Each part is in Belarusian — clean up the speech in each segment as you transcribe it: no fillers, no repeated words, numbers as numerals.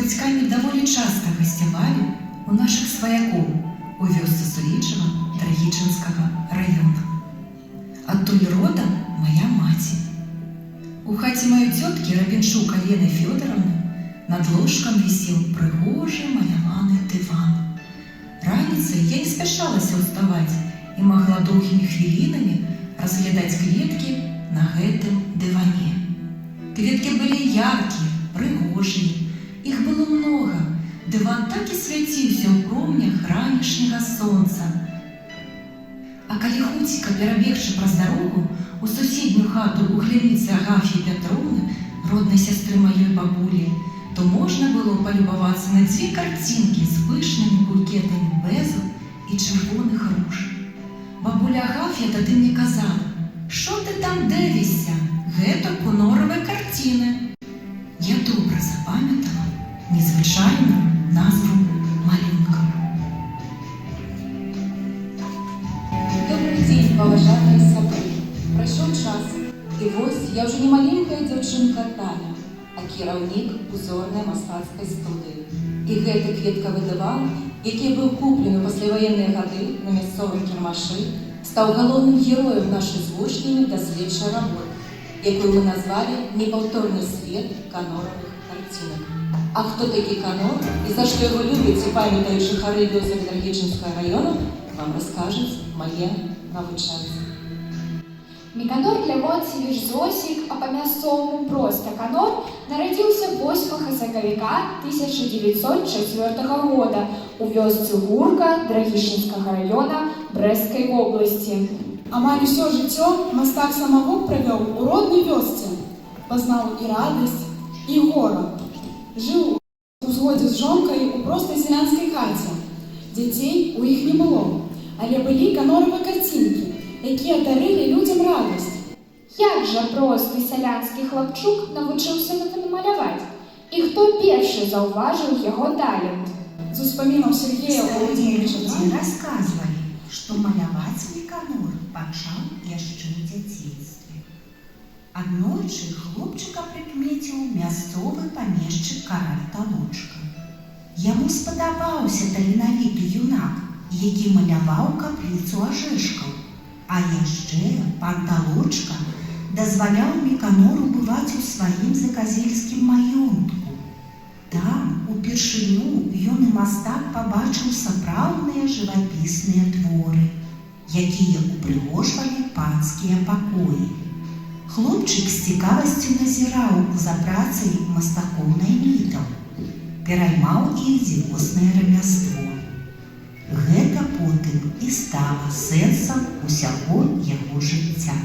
бацькамі даволі часта гасцявалі у нашых сваякоў у вёсцы Сулічава Драгічынскага раёна. Адтуль родам моя маці. У хаце маёй цёткі Рабінчук Алены Фёдоровны над ложкам вісеў прыгожы маляваны дыван. Раніцай я не спяшалася ўставаць і магла доўгімі хвілінамі разглядаць кветкі на гэтым дыване. Кветкі былі яркія, прыгожыя, іх было многа. Дыван так і свяціўся ў промнях ранішняга сонца. А калі хуціка перабегчы праз дарогу у суседнюю хату у Гляніцы Агаф'і Пятроўны, роднай сястры маёй бабулі, то можна было палюбавацца на дзве карцінкі з пышнымі букетамі бэзу і чырвоных руж. Бабуля Агаф'я тады мне казала: «Што ты там дивишся? Гэта конорові картины». Я добра запам'ятала незвычайную назву малюнка. Добрый день, поважаныя сябры. Прайшоў час, і вось я ўжо не маленькая дзяўчынка Таня, а кіраўнік узорнай мастацкай студыі. І гэты кветкавы дыван, які быў куплены ў пасляваенныя гады на мясцовым кірмашы, стаў галоўным героем нашай з вучнямі даследчай работы, якую мы назвалі «Непаўторны свет каноравых карцінак». А хто такі канор і за што яго любяць і памятаючы хары вёсак Драгічынскага раёна, вам раскажуць мае навучэнцы. Міканор Лявонцевіч Зосік, а па-мясцоваму проста Канор, нарадзіўся 8 сакавіка 1904 года у вёсцы Гурка Драгічынскага раёна Брэсцкай вобласці. Амаль усё жыццё мастак-самавук правёў у роднай вёсцы. Пазнаў і радасць, і гора. Жыў у згодзе з жонкай у простай сялянскай хаце. Дзяцей у іх не было, але былі каноравыя карцінкі, якія дарылі людзям радасць. Як жа просты сялянскі хлапчук навучыўся маляваць? І хто першы заўважыў яго талент? З успамінаў Сергея Володимировича расказвалі, што маляваць Міканор пачаў яшчэ ў дзяцінстве. Аднойчы хлопчыка прыкмеціў мясцовы памешчык караль Талочка. Яму спадабаўся таленавіты юнак, які маляваў капліцу Ажэшкаў. А яшчэ пан Талочка дазваляў Міканору бываць у сваім заказельскім маёнтку. Там упершыню юны мастак пабачыў сапраўдныя жывапісныя творы, якія упрыгожвалі панскія пакоі. Хлопчык з цікавасцю назіраў за працай мастакоў-наймітаў, пераймаў іх дзівоснае рамяство. Гэта потым і стала сэнсам усяго яго жыцця.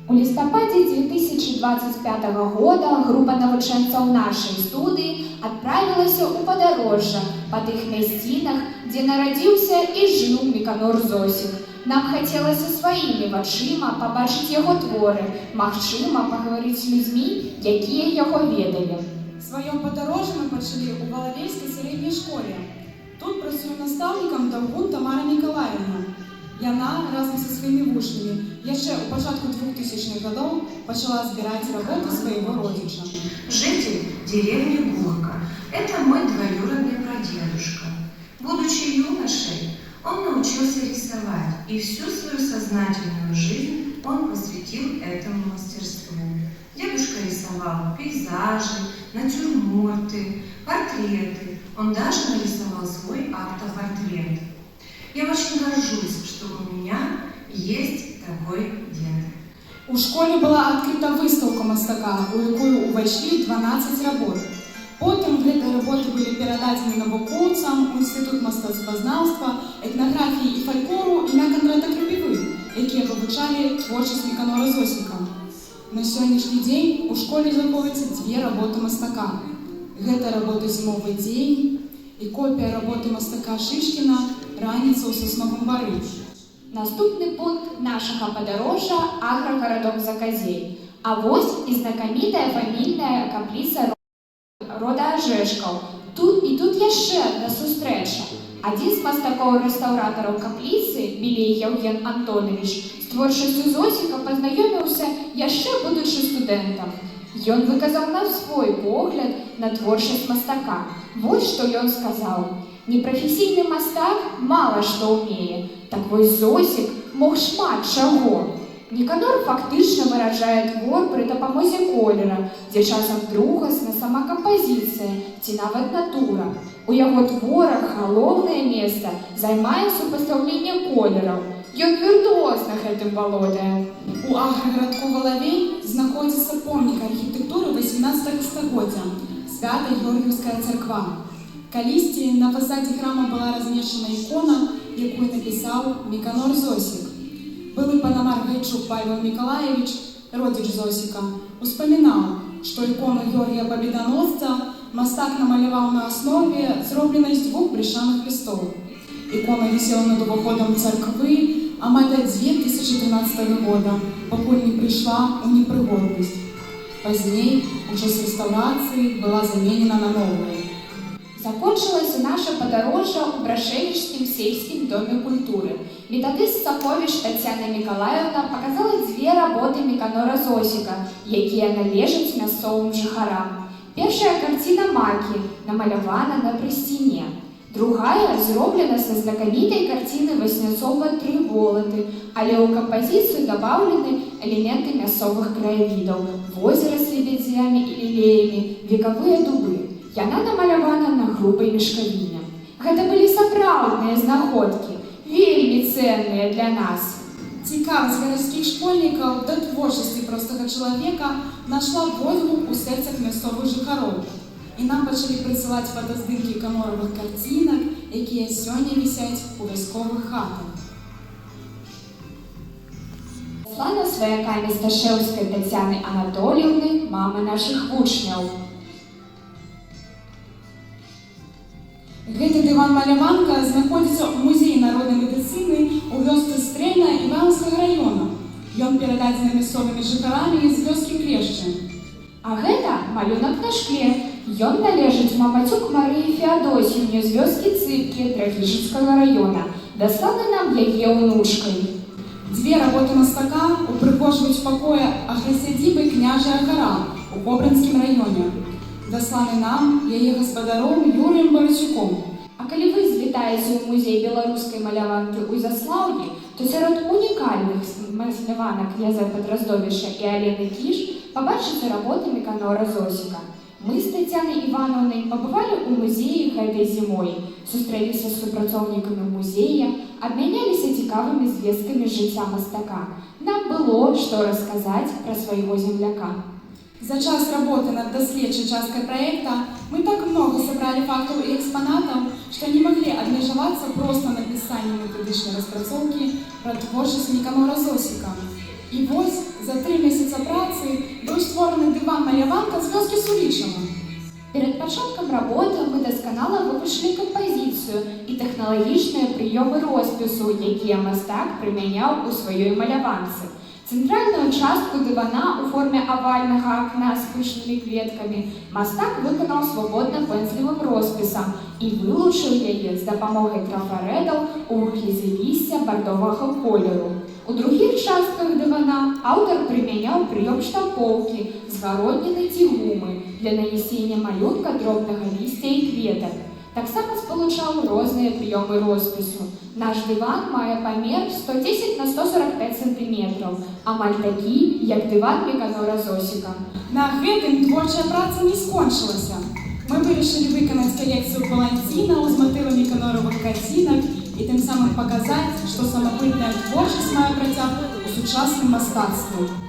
У лістападзе 2025 года група навучэнцаў нашай студыі адправілася ў падарожжа па тых мясцінах, дзе нарадзіўся і жыў Міканор Зосік. Нам хацелася сваімі вачыма пабачыць яго творы, магчыма, пагаварыць з людзьмі, якія яго ведалі. Сваё падарожжа мы пачалі ў Валавельскай сярэдняй школе. Тут працуе настаўнікам Даўгун Тамара Николаевна. Яна разам са сваімі вучнямі яшчэ ў пачатку 2000-х гадоў пачала збіраць работу свайго родзіча. Житель деревни Гурка. Это мой двоюродный прадедушка. Будучи юношей, он научился рисовать, и всю свою сознательную жизнь он посвятил этому мастерству. Дедушка рисовал пейзажи, натюрморты, портреты. Он даже нарисовал свой автопортрет. Я очень горжусь, что у меня есть такой дед. У школе была адкрыта выстаўка мастака, у якую увайшлі 12 работ. Потым гэтыя работы былі перададзены навукоўцам у Інстытут мастацтвазнаўства, этнаграфіі і фальклору імя Кандрата Крывівы, якія вывучалі творчасць Міканора Зосіка. На сённяшні дзень у школе захоўваюцца 2 работы мастака. Гэта работа «Зімовы дзень» і копія работы мастака Шышкіна «Раніца ў сасновым бары». Наступны пункт нашага падарожжа – аграгарадок Заказель. А вось і знакамітая фамільная капліца рода Ажэшкаў. Тут яшчэ адна сустрэча. Адзін з мастакоў-рэстаўратараў капліцы, Білей Яўген Антонович, з творчасцю Зосіка пазнаёміўся яшчэ будучы студэнтам. Ён выказаў нам свой погляд на творчасць мастака. Вось што ён сказаў. Непрафесійны мастак мала што ўмее, так вось Зосік мог шмат чаго. Ніканор фактычна выражае твор пры дапамозе колера, дзе часам другасна сама кампазіцыя ці нават натура. У яго творах галоўнае месца займае супастаўленне колераў. Ён віртуоз на гэтым валодае. У аграгарадку Валавей знаходзіцца помнік архітэктуры 18 стагоддзя – Свята-Георгіўская царква. Калісьці на фасадзе храма была размешчана ікона, якую напісаў Міканор Зосік. Былы панамар Гайчук Павел Миколаевич, родзіч Зосіка, успамінаў, што ікону Георгія Пабеданосца мастак намаляваў на аснове, зробленай з 2 бляшаных лістоў. Ікона вісела над уваходам царквы амаль да 2013 года, пакуль не прыйшла ў непрыгоднасць. Пазней, у час рэстаўрацыі, была заменена на новую. Закончылася наша падарожжа ў Брашевічскім сельскім доме культуры. Метадыст Саховіч Тацяна Мікалаевна паказала 2 работы Міканора Зосіка, якія належаць мясцовым жыхарам. Першая карціна «Макі» намалявана на прысціне. Другая зроблена са знакамітай карціны Васняцова «Тры волаты», але ў кампазіцыю дабаўлены элементы мясцовых краявідаў, возера з лебедзямі і лілеямі, векавыя дубы. Яна намалявана на грубай мешкавіне. Гэта былі сапраўдныя знаходкі, вельмі ценныя для нас. Цікавасць гарадскіх школьнікаў да творчасці простага чалавека нашла водгук у сэрцах мясцовых жыхароў. І нам пачалі прысылаць фотаздымкі каморавых карцінак, якія сёння вісяць у вясковых хатах. Слана сваякамі Сташэўскай Тацяны Анатоліўны, мамы нашых вучняў. Гэты дыван-маляванка знаходзіцца ў музеі народнай медыцыны ў вёсцы Стрэльна Іванаўскага раёна. Ён перададзены мясцовымі жыхарамі з вёскі Клешчы. А гэта малюнак на шкле. Ён належыць Мамацюк Марыі Феадосіўне з вёскі Цыпкі Драгічынскага раёна. Дасланы нам яе ўнучкай. 2 работы мастака упрыгожваюць пакоі аграсядзібы княжая гара у Кобрынскім раёне. Дасланы нам яе гаспадаром Юрыем Барасюком. А калі вы звітаеце ў музей беларускай маляванкі ў Заслаўлі, то сярод унікальных маляванак Язэпа Драздовіча і Алены Кіш пабачыце работы Міканора Зосіка. Мы з Тацянай Івановнай пабывалі ў музеі гэтай зімой, сустрэліся з супрацоўнікамі музея, абмяняліся цікавымі звесткамі жыцця мастака. Нам было што расказаць пра свайго земляка. За час работы над даследчай часткай праекта мы так много сабралі фактаў і экспанатаў, што не маглі абмежавацца проста напісаннем метадычнай распрацоўкі пра творчасць Міканора Зосіка. І вось за 3 месяца працы быў створаны дыван-маляванка з вёскі Сулічава. Перад пачаткам работы мы дасканала вывучылі кампазіцыю і тэхналагічныя прыёмы роспісу, якія мастак прымяняў у сваёй маляванцы. Цэнтральную частку дывана ў форме авальнага акна з пышнымі кветкамі мастак выканаў свабодна пэнзлевым роспісам і вылучыў яе з дапамогай трафарэдаў у выглядзе лісця бардовага колеру. У другіх частках дывана аўтар прымяняў прыём штампоўкі, згародніны ці гумы для нанясення малюнка дробнага лісця і кветак. Таксама спалучаў розныя прыёмы роспісу. Наш дыван мае памер 110 на 145 сантиметраў, амаль такі, як дыван Міканора Зосіка. На гэтым творчая праца не скончылася. Мы вырашылі выканаць калекцыю паланцінаў з матывамі Міканоравых карцінак і тым самым паказаць, што самабытная творчасць мае працяг у сучасным мастацтве.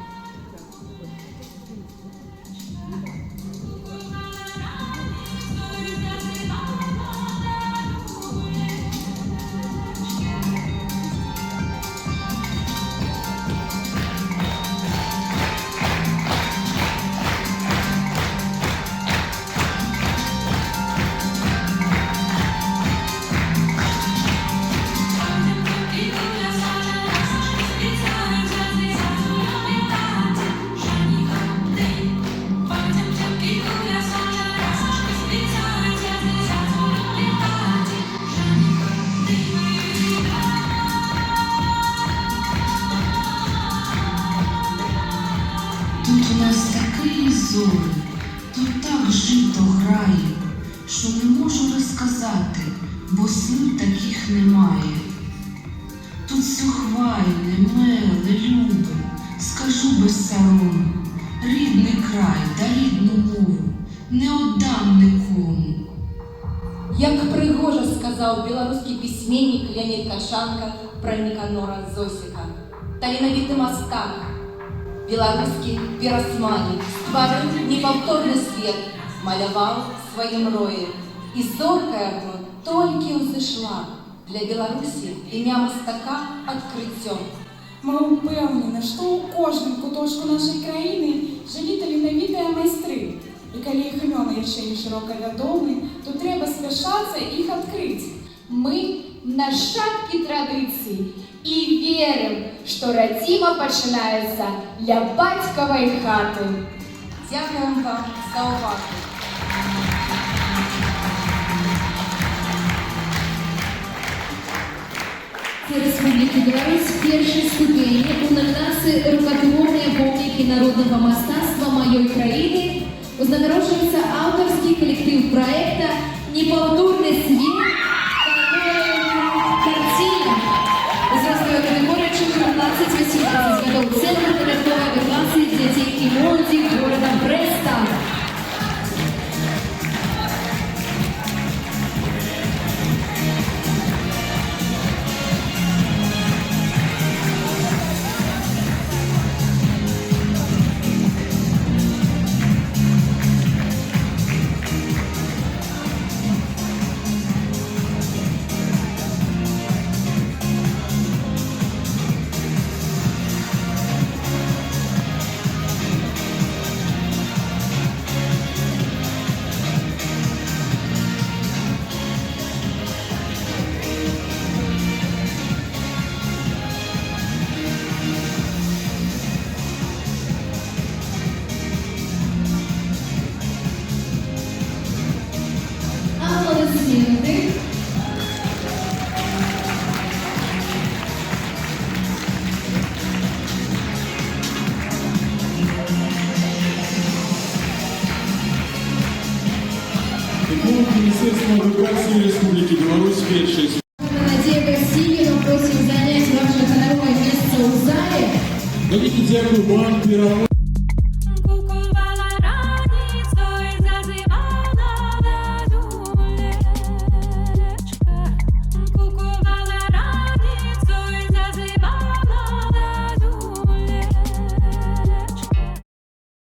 Специально для зорі, тут так жито грає, що не можу розказати, бо слів таких немає. Тут все хвайне, миле, любе, скажу без сорому, рідний край та рідну мову не отдам нікому. Як пригожа сказав білоруський письменник Леонід Качанка про Ніканора Зосіка. Таленавіты мастак, беларускі пірасманік, стварыў неповторны свет, маляваў сваім роем. І зорка яго толькі ўзышла. Для Беларусі імя мастака адкрыццё. Ми упевнені, що у кожному куточку нашої країни жили таленавітыя майстры. І коли їх імена ще не широко відомі, то треба спішатися їх відкрити. Мы нащадки традицій і віримо, що радзіма починається для батькової хати. Дякуємо вам за увагу. Республіки Беларусь першай ступені у номінації «Рукотворні помніки народного мистецтва моєї країни» узнагароджується авторський колектив проекта «Неповторний світ» картина. Возрастовая категория 14-18 годов. Центр додатковой эдукации детей и молоді города Бреста. Аплодисменты. Министерство эдукации Республики Беларусь першей. Надія Васильєва просить занять ваше гонорове место у зале. Великий дякую вам, перевод.